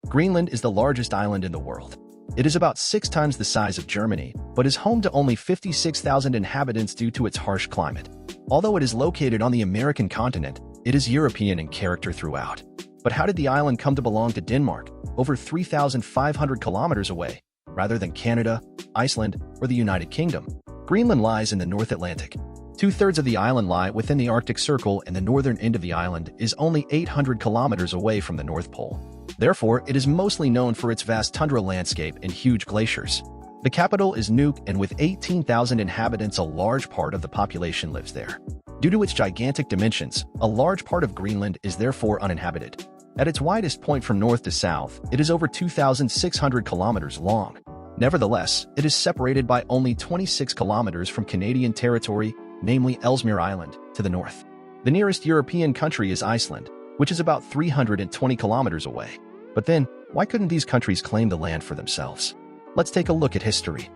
Greenland is the largest island in the world. It is about 6 times the size of Germany, but is home to only 56,000 inhabitants due to its harsh climate. Although it is located on the American continent, it is European in character throughout. But how did the island come to belong to Denmark, over 3,500 kilometers away, rather than Canada, Iceland, or the United Kingdom? Greenland lies in the North Atlantic. 2/3 of the island lie within the Arctic Circle, and the northern end of the island is only 800 kilometers away from the North Pole. Therefore, it is mostly known for its vast tundra landscape and huge glaciers. The capital is Nuuk, and with 18,000 inhabitants, a large part of the population lives there. Due to its gigantic dimensions, a large part of Greenland is therefore uninhabited. At its widest point from north to south, it is over 2,600 kilometers long. Nevertheless, it is separated by only 26 kilometers from Canadian territory, namely Ellesmere Island, to the north. The nearest European country is Iceland, which is about 320 kilometers away. But then, why couldn't these countries claim the land for themselves? Let's take a look at history.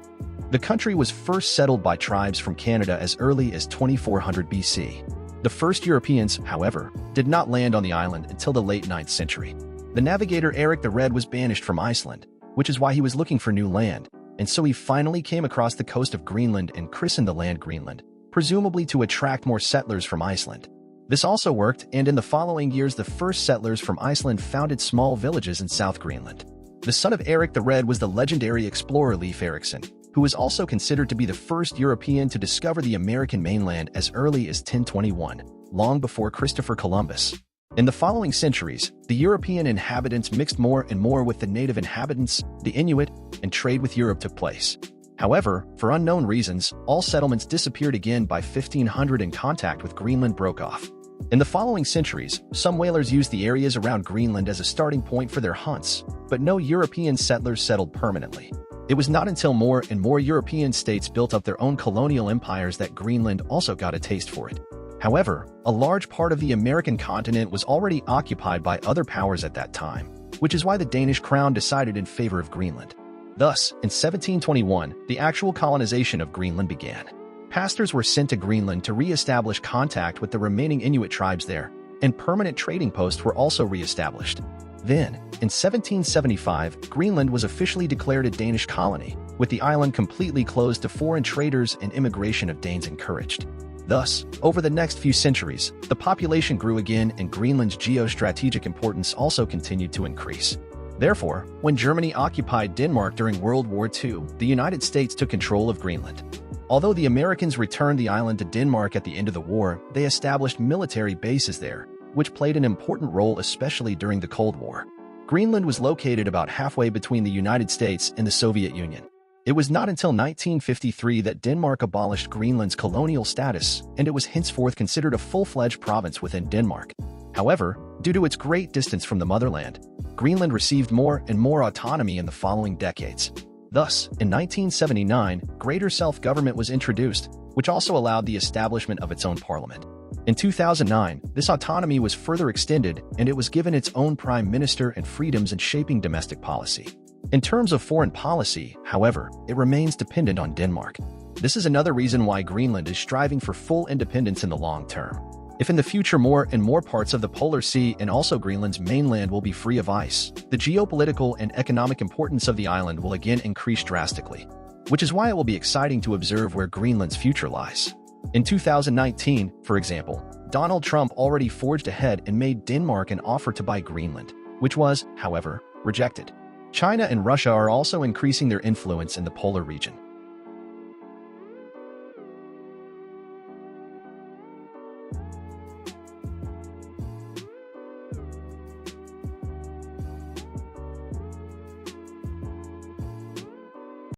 The country was first settled by tribes from Canada as early as 2400 BC. The first Europeans, however, did not land on the island until the late 9th century. The navigator Eric the Red was banished from Iceland, which is why he was looking for new land, and so he finally came across the coast of Greenland and christened the land Greenland, presumably to attract more settlers from Iceland. This also worked, and in the following years the first settlers from Iceland founded small villages in South Greenland. The son of Eric the Red was the legendary explorer Leif Erikson, who is also considered to be the first European to discover the American mainland as early as 1021, long before Christopher Columbus. In the following centuries, the European inhabitants mixed more and more with the native inhabitants, the Inuit, and trade with Europe took place. However, for unknown reasons, all settlements disappeared again by 1500 and contact with Greenland broke off. In the following centuries, some whalers used the areas around Greenland as a starting point for their hunts, but no European settlers settled permanently. It was not until more and more European states built up their own colonial empires that Greenland also got a taste for it. However, a large part of the American continent was already occupied by other powers at that time, which is why the Danish crown decided in favor of Greenland. Thus, in 1721, the actual colonization of Greenland began. Pastors were sent to Greenland to re-establish contact with the remaining Inuit tribes there, and permanent trading posts were also re-established. Then, in 1775, Greenland was officially declared a Danish colony, with the island completely closed to foreign traders and immigration of Danes encouraged. Thus, over the next few centuries, the population grew again and Greenland's geostrategic importance also continued to increase. Therefore, when Germany occupied Denmark during World War II, the United States took control of Greenland. Although the Americans returned the island to Denmark at the end of the war, they established military bases there, which played an important role especially during the Cold War. Greenland was located about halfway between the United States and the Soviet Union. It was not until 1953 that Denmark abolished Greenland's colonial status, and it was henceforth considered a full-fledged province within Denmark. However, due to its great distance from the motherland, Greenland received more and more autonomy in the following decades. Thus, in 1979, greater self-government was introduced, which also allowed the establishment of its own parliament. In 2009, this autonomy was further extended, and it was given its own prime minister and freedoms in shaping domestic policy. In terms of foreign policy, however, it remains dependent on Denmark. This is another reason why Greenland is striving for full independence in the long term. If in the future more and more parts of the Polar Sea and also Greenland's mainland will be free of ice, the geopolitical and economic importance of the island will again increase drastically, which is why it will be exciting to observe where Greenland's future lies. In 2019, for example, Donald Trump already forged ahead and made Denmark an offer to buy Greenland, which was, however, rejected. China and Russia are also increasing their influence in the polar region.